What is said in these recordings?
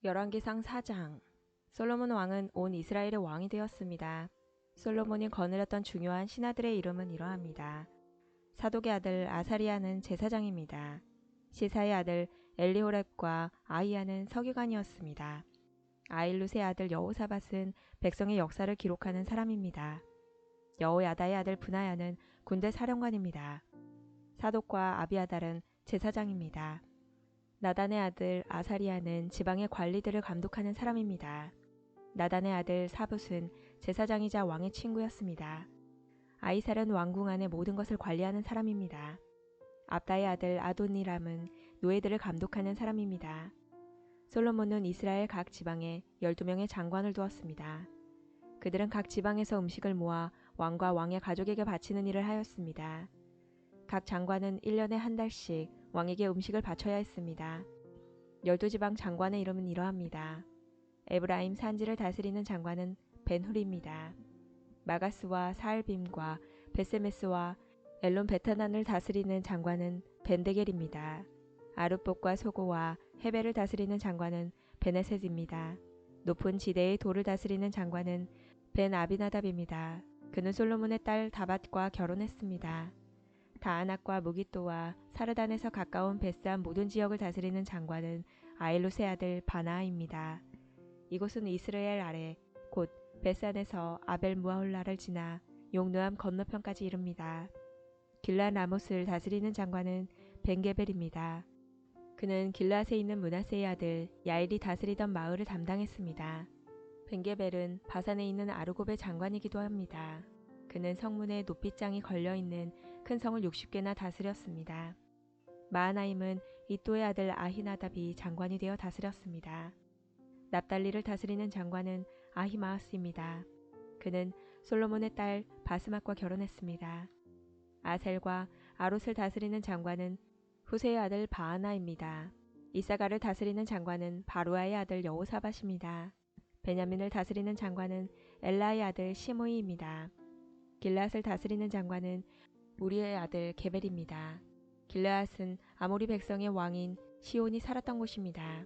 열왕기상 4장. 솔로몬 왕은 온 이스라엘의 왕이 되었습니다. 솔로몬이 거느렸던 중요한 신하들의 이름은 이러합니다. 사독의 아들 아사리아는 제사장입니다. 시사의 아들 엘리호렙과 아히야는 서기관이었습니다. 아일룻의 아들 여호사밧은 백성의 역사를 기록하는 사람입니다. 여호야다의 아들 브나야는 군대 사령관입니다. 사독과 아비아달은 제사장입니다. 나단의 아들 아사리아는 지방의 관리들을 감독하는 사람입니다. 나단의 아들 사붓은 제사장이자 왕의 친구였습니다. 아이살은 왕궁 안의 모든 것을 관리하는 사람입니다. 압다의 아들 아도니람은 노예들을 감독하는 사람입니다. 솔로몬은 이스라엘 각 지방에 12명의 장관을 두었습니다. 그들은 각 지방에서 음식을 모아 왕과 왕의 가족에게 바치는 일을 하였습니다. 각 장관은 1년에 한 달씩 왕에게 음식을 바쳐야 했습니다. 12지방 장관의 이름은 이러합니다. 에브라임 산지를 다스리는 장관은 벤훌입니다. 마가스와 사알빔과 베세메스와 엘론 베타난을 다스리는 장관은 벤데겔입니다. 아룻봇과 소고와 헤벨을 다스리는 장관은 베네셋입니다. 높은 지대의 돌을 다스리는 장관은 벤 아비나답입니다. 그는 솔로몬의 딸 다밧과 결혼했습니다. 다아낙과 무기또와 사르단에서 가까운 베스안 모든 지역을 다스리는 장관은 아일롯의 아들 바나아입니다. 이곳은 이스라엘 아래 곧 베스안에서 아벨 무아홀라를 지나 용노암 건너편까지 이릅니다. 길라 라못을 다스리는 장관은 벤게벨입니다. 그는 길라앗에 있는 므낫세의 아들 야일이 다스리던 마을을 담당했습니다. 벤게벨은 바산에 있는 아르곱의 장관이기도 합니다. 그는 성문에 높이장이 걸려있는 큰 성을 60개나 다스렸습니다. 마하나임은 이또의 아들 아히나답이 장관이 되어 다스렸습니다. 납달리를 다스리는 장관은 아히마아스입니다. 그는 솔로몬의 딸 바스맛과 결혼했습니다. 아셀과 아롯을 다스리는 장관은 후세의 아들 바하나입니다. 이사가를 다스리는 장관은 바루아의 아들 여호사밧입니다. 베냐민을 다스리는 장관은 엘라의 아들 시므이입니다. 길라앗을 다스리는 장관은 우리의 아들 게벨입니다. 길라앗은 아모리 백성의 왕인 시온이 살았던 곳입니다.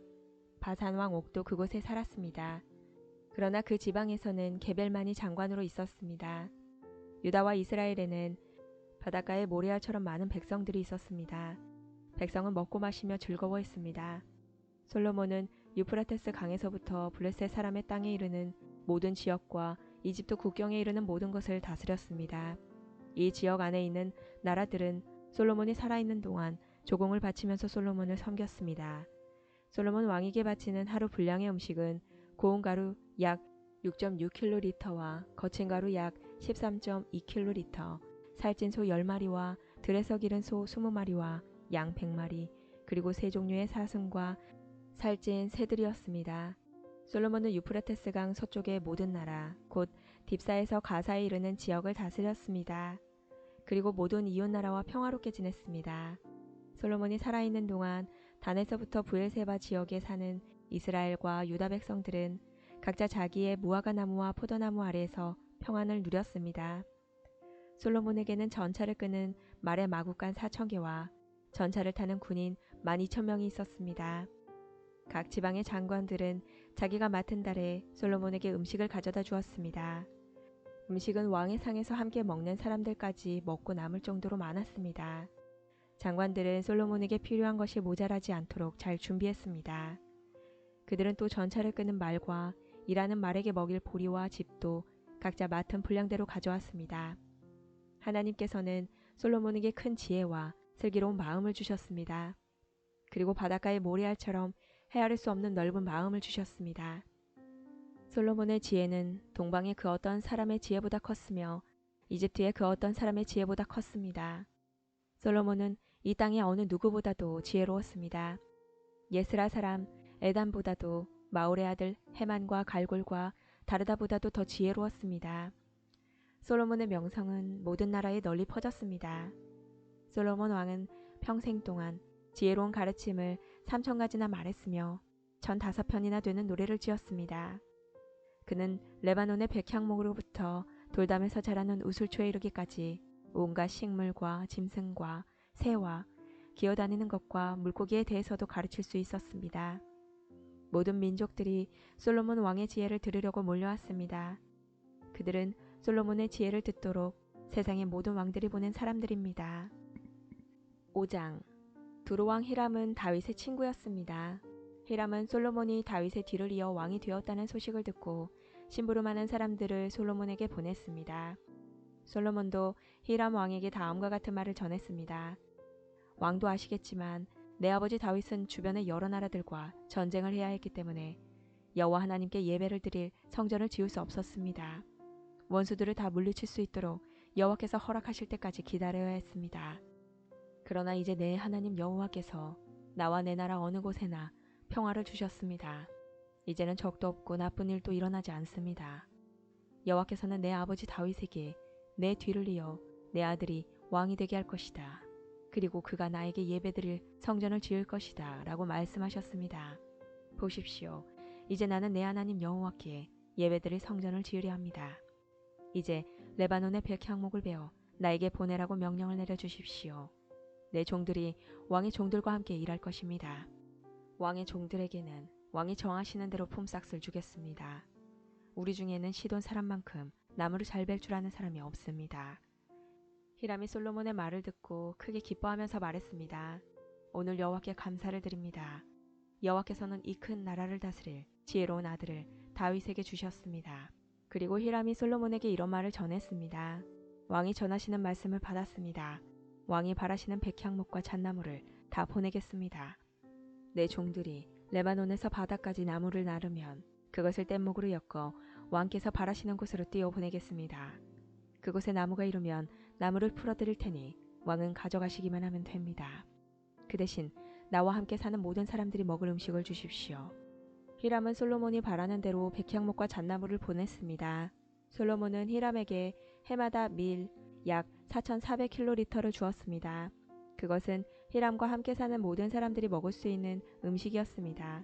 바산 왕 옥도 그곳에 살았습니다. 그러나 그 지방에서는 게벨만이 장관으로 있었습니다. 유다와 이스라엘에는 바닷가에 모레아처럼 많은 백성들이 있었습니다. 백성은 먹고 마시며 즐거워했습니다. 솔로몬은 유프라테스 강에서부터 블레셋 사람의 땅에 이르는 모든 지역과 이집트 국경에 이르는 모든 것을 다스렸습니다. 이 지역 안에 있는 나라들은 솔로몬이 살아있는 동안 조공을 바치면서 솔로몬을 섬겼습니다. 솔로몬 왕에게 바치는 하루 분량의 음식은 고운 가루 약 6.6kg와 거친 가루 약 13.2kg, 살찐 소 10마리와 들에서 기른 소 20마리와 양 100마리, 그리고 세 종류의 사슴과 살찐 새들이었습니다. 솔로몬은 유프라테스 강 서쪽의 모든 나라, 곧 딥사에서 가사에 이르는 지역을 다스렸습니다. 그리고 모든 이웃 나라와 평화롭게 지냈습니다. 솔로몬이 살아있는 동안 단에서부터 브엘세바 지역에 사는 이스라엘과 유다 백성들은 각자 자기의 무화과 나무와 포도나무 아래에서 평안을 누렸습니다. 솔로몬에게는 전차를 끄는 말의 마구간 4,000개와 전차를 타는 군인 12,000명이 있었습니다. 각 지방의 장관들은 자기가 맡은 달에 솔로몬에게 음식을 가져다 주었습니다. 음식은 왕의 상에서 함께 먹는 사람들까지 먹고 남을 정도로 많았습니다. 장관들은 솔로몬에게 필요한 것이 모자라지 않도록 잘 준비했습니다. 그들은 또 전차를 끄는 말과 일하는 말에게 먹일 보리와 집도 각자 맡은 분량대로 가져왔습니다. 하나님께서는 솔로몬에게 큰 지혜와 슬기로운 마음을 주셨습니다. 그리고 바닷가의 모래알처럼 헤아릴 수 없는 넓은 마음을 주셨습니다. 솔로몬의 지혜는 동방의 그 어떤 사람의 지혜보다 컸으며 이집트의 그 어떤 사람의 지혜보다 컸습니다. 솔로몬은 이 땅의 어느 누구보다도 지혜로웠습니다. 예스라 사람 에단보다도 마올의 아들 헤만과 갈골과 다르다보다도 더 지혜로웠습니다. 솔로몬의 명성은 모든 나라에 널리 퍼졌습니다. 솔로몬 왕은 평생 동안 지혜로운 가르침을 3,000가지나 말했으며 1,005편이나 되는 노래를 지었습니다. 그는 레바논의 백향목으로부터 돌담에서 자라는 우술초에 이르기까지 온갖 식물과 짐승과 새와 기어다니는 것과 물고기에 대해서도 가르칠 수 있었습니다. 모든 민족들이 솔로몬 왕의 지혜를 들으려고 몰려왔습니다. 그들은 솔로몬의 지혜를 듣도록 세상의 모든 왕들이 보낸 사람들입니다. 5장. 두로왕 히람은 다윗의 친구였습니다. 히람은 솔로몬이 다윗의 뒤를 이어 왕이 되었다는 소식을 듣고 심부름하는 사람들을 솔로몬에게 보냈습니다. 솔로몬도 히람 왕에게 다음과 같은 말을 전했습니다. 왕도 아시겠지만 내 아버지 다윗은 주변의 여러 나라들과 전쟁을 해야 했기 때문에 여호와 하나님께 예배를 드릴 성전을 지을 수 없었습니다. 원수들을 다 물리칠 수 있도록 여호와께서 허락하실 때까지 기다려야 했습니다. 그러나 이제 내 하나님 여호와께서 나와 내 나라 어느 곳에나 평화를 주셨습니다. 이제는 적도 없고 나쁜 일도 일어나지 않습니다. 여호와께서는 내 아버지 다윗에게 내 뒤를 이어 내 아들이 왕이 되게 할 것이다. 그리고 그가 나에게 예배드릴 성전을 지을 것이다 라고 말씀하셨습니다. 보십시오. 이제 나는 내 하나님 여호와께 예배드릴 성전을 지으려 합니다. 이제 레바논의 백향목을 베어 나에게 보내라고 명령을 내려주십시오. 내 종들이 왕의 종들과 함께 일할 것입니다. 왕의 종들에게는 왕이 정하시는 대로 품삯을 주겠습니다. 우리 중에는 시돈 사람만큼 나무를 잘 벨 줄 아는 사람이 없습니다. 히람이 솔로몬의 말을 듣고 크게 기뻐하면서 말했습니다. 오늘 여호와께 감사를 드립니다. 여호와께서는 이 큰 나라를 다스릴 지혜로운 아들을 다윗에게 주셨습니다. 그리고 히람이 솔로몬에게 이런 말을 전했습니다. 왕이 전하시는 말씀을 받았습니다. 왕이 바라시는 백향목과 잣나무를 다 보내겠습니다. 내 종들이 레바논에서 바다까지 나무를 나르면 그것을 뗏목으로 엮어 왕께서 바라시는 곳으로 띄워 보내겠습니다. 그곳에 나무가 이르면 나무를 풀어드릴 테니 왕은 가져가시기만 하면 됩니다. 그 대신 나와 함께 사는 모든 사람들이 먹을 음식을 주십시오. 히람은 솔로몬이 바라는 대로 백향목과 잣나무를 보냈습니다. 솔로몬은 히람에게 해마다 밀 약 4,400킬로리터를 주었습니다. 그것은 히람과 함께 사는 모든 사람들이 먹을 수 있는 음식이었습니다.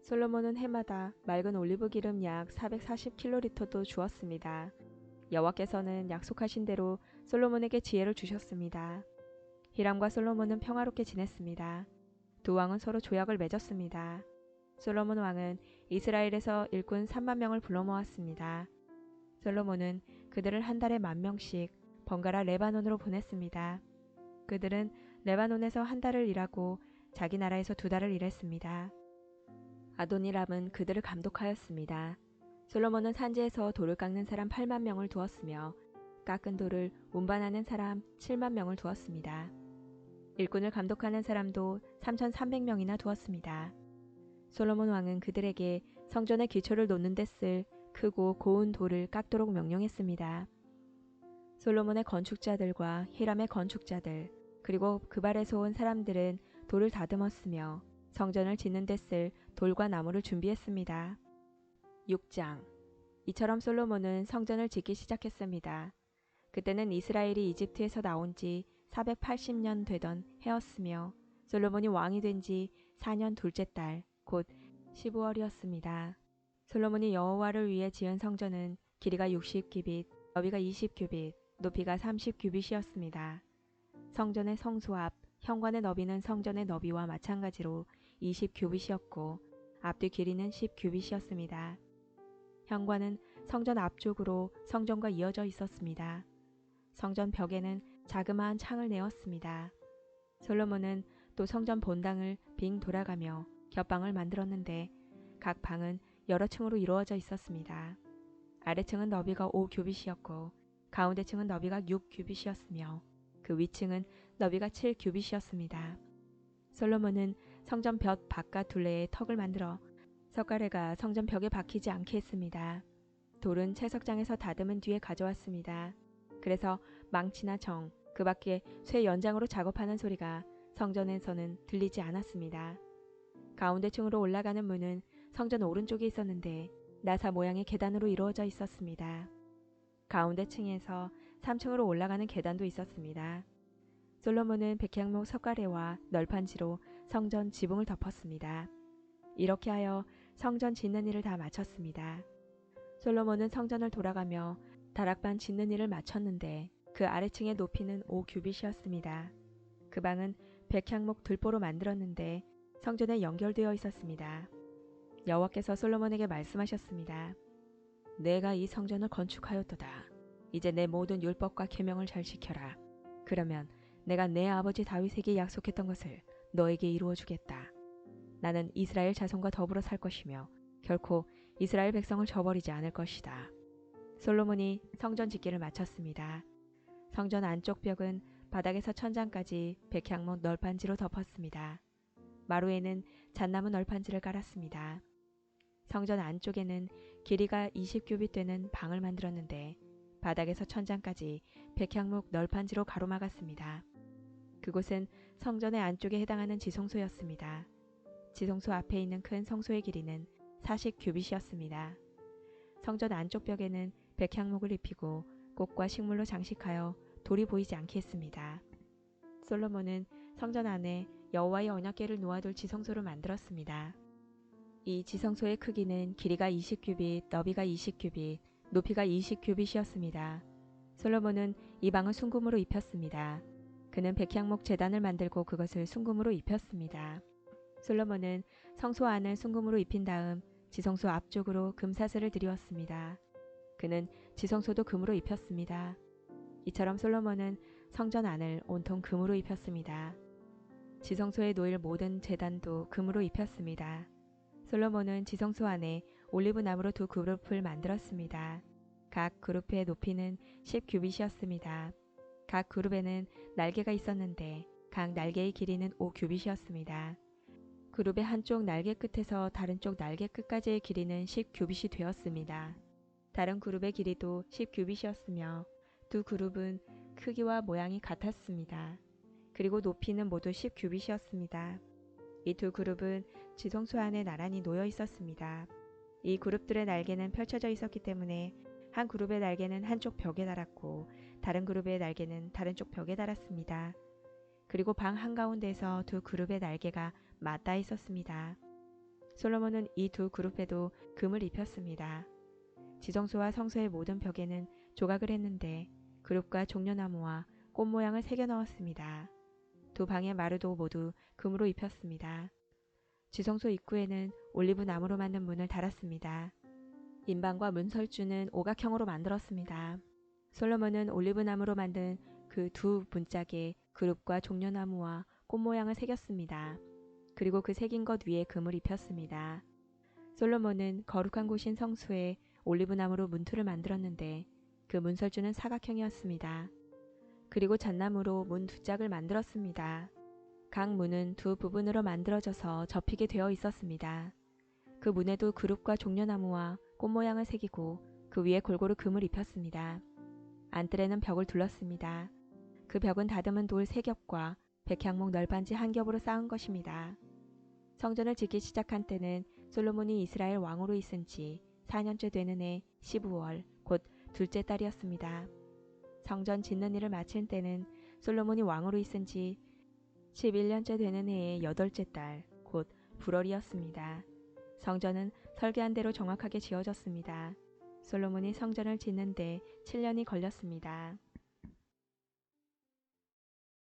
솔로몬은 해마다 맑은 올리브 기름 약 440킬로리터도 주었습니다. 여호와께서는 약속하신 대로 솔로몬에게 지혜를 주셨습니다. 히람과 솔로몬은 평화롭게 지냈습니다. 두 왕은 서로 조약을 맺었습니다. 솔로몬 왕은 이스라엘에서 일꾼 3만 명을 불러 모았습니다. 솔로몬은 그들을 한 달에 10,000명씩 번갈아 레바논으로 보냈습니다. 그들은 레바논에서 한 달을 일하고 자기 나라에서 2달을 일했습니다. 아도니람은 그들을 감독하였습니다. 솔로몬은 산지에서 돌을 깎는 사람 8만 명을 두었으며 깎은 돌을 운반하는 사람 7만 명을 두었습니다. 일꾼을 감독하는 사람도 3,300명이나 두었습니다. 솔로몬 왕은 그들에게 성전의 기초를 놓는 데 쓸 크고 고운 돌을 깎도록 명령했습니다. 솔로몬의 건축자들과 히람의 건축자들 그리고 그발에서 온 사람들은 돌을 다듬었으며 성전을 짓는 데 쓸 돌과 나무를 준비했습니다. 6장. 이처럼 솔로몬은 성전을 짓기 시작했습니다. 그때는 이스라엘이 이집트에서 나온 지 480년 되던 해였으며 솔로몬이 왕이 된 지 4년 둘째 달 곧 15월이었습니다. 솔로몬이 여호와를 위해 지은 성전은 길이가 60규빗, 너비가 20규빗, 높이가 30규빗이었습니다. 성전의 성소 앞 현관의 너비는 성전의 너비와 마찬가지로 20규빗이었고 앞뒤 길이는 10규빗이었습니다. 현관은 성전 앞쪽으로 성전과 이어져 있었습니다. 성전 벽에는 자그마한 창을 내었습니다. 솔로몬은 또 성전 본당을 빙 돌아가며 겹방을 만들었는데 각 방은 여러 층으로 이루어져 있었습니다. 아래층은 너비가 5규빗이었고 가운데 층은 너비가 6규빗이었으며 그 위층은 너비가 7규빗이었습니다. 솔로몬은 성전 벽 바깥 둘레에 턱을 만들어 석가래가 성전 벽에 박히지 않게 했습니다. 돌은 채석장에서 다듬은 뒤에 가져왔습니다. 그래서 망치나 정, 그 밖에 쇠 연장으로 작업하는 소리가 성전에서는 들리지 않았습니다. 가운데 층으로 올라가는 문은 성전 오른쪽에 있었는데 나사 모양의 계단으로 이루어져 있었습니다. 가운데 층에서 3층으로 올라가는 계단도 있었습니다. 솔로몬은 백향목 석가래와 널판지로 성전 지붕을 덮었습니다. 이렇게 하여 성전 짓는 일을 다 마쳤습니다. 솔로몬은 성전을 돌아가며 다락반 짓는 일을 마쳤는데 그 아래층의 높이는 5규빗이었습니다. 그 방은 백향목 들보로 만들었는데 성전에 연결되어 있었습니다. 여호와께서 솔로몬에게 말씀하셨습니다. 내가 이 성전을 건축하였도다. 이제 내 모든 율법과 계명을 잘 지켜라. 그러면 내가 내 아버지 다윗에게 약속했던 것을 너에게 이루어 주겠다. 나는 이스라엘 자손과 더불어 살 것이며 결코 이스라엘 백성을 저버리지 않을 것이다. 솔로몬이 성전 짓기를 마쳤습니다. 성전 안쪽 벽은 바닥에서 천장까지 백향목 널판지로 덮었습니다. 마루에는 잣나무 널판지를 깔았습니다. 성전 안쪽에는 길이가 20규빗 되는 방을 만들었는데 바닥에서 천장까지 백향목 널판지로 가로막았습니다. 그곳은 성전의 안쪽에 해당하는 지성소였습니다. 지성소 앞에 있는 큰 성소의 길이는 40규빗이었습니다. 성전 안쪽 벽에는 백향목을 입히고 꽃과 식물로 장식하여 돌이 보이지 않게 했습니다. 솔로몬은 성전 안에 여호와의 언약궤를 놓아둘 지성소를 만들었습니다. 이 지성소의 크기는 길이가 20규빗, 너비가 20규빗, 높이가 20규빗이었습니다. 솔로몬은 이 방을 순금으로 입혔습니다. 그는 백향목 제단을 만들고 그것을 순금으로 입혔습니다. 솔로몬은 성소 안을 순금으로 입힌 다음 지성소 앞쪽으로 금사슬을 들이웠습니다. 그는 지성소도 금으로 입혔습니다. 이처럼 솔로몬은 성전 안을 온통 금으로 입혔습니다. 지성소에 놓일 모든 제단도 금으로 입혔습니다. 솔로몬은 지성소 안에 올리브 나무로 두 그룹을 만들었습니다. 각 그룹의 높이는 10규빗이었습니다. 각 그룹에는 날개가 있었는데 각 날개의 길이는 5규빗이었습니다. 그룹의 한쪽 날개 끝에서 다른 쪽 날개 끝까지의 길이는 10규빗이 되었습니다. 다른 그룹의 길이도 10규빗이었으며 두 그룹은 크기와 모양이 같았습니다. 그리고 높이는 모두 10규빗이었습니다. 이 두 그룹은 지성소 안에 나란히 놓여 있었습니다. 이 그룹들의 날개는 펼쳐져 있었기 때문에 한 그룹의 날개는 한쪽 벽에 달았고 다른 그룹의 날개는 다른 쪽 벽에 달았습니다. 그리고 방 한가운데에서 두 그룹의 날개가 맞닿아 있었습니다. 솔로몬은 이 두 그룹에도 금을 입혔습니다. 지성소와 성소의 모든 벽에는 조각을 했는데 그룹과 종려나무와 꽃 모양을 새겨 넣었습니다. 두 방의 마루도 모두 금으로 입혔습니다. 지성소 입구에는 올리브 나무로 만든 문을 달았습니다. 인방과 문설주는 오각형으로 만들었습니다. 솔로몬은 올리브 나무로 만든 그 두 문짝에 그룹과 종려나무와 꽃 모양을 새겼습니다. 그리고 그 새긴 것 위에 금을 입혔습니다. 솔로몬은 거룩한 곳인 성소에 올리브 나무로 문틀을 만들었는데 그 문설주는 사각형이었습니다. 그리고 잣나무로 문 두 짝을 만들었습니다. 각 문은 두 부분으로 만들어져서 접히게 되어 있었습니다. 그 문에도 그룹과 종려나무와 꽃 모양을 새기고 그 위에 골고루 금을 입혔습니다. 안뜰에는 벽을 둘렀습니다. 그 벽은 다듬은 돌 3겹과 백향목 널판지 1겹으로 쌓은 것입니다. 성전을 짓기 시작한 때는 솔로몬이 이스라엘 왕으로 있은 지 4년째 되는 해 15월 곧 둘째 달이었습니다. 성전 짓는 일을 마친 때는 솔로몬이 왕으로 있은 지 11년째 되는 해의 8째 달 곧 불월이었습니다. 성전은 설계한 대로 정확하게 지어졌습니다. 솔로몬이 성전을 짓는 데 7년이 걸렸습니다.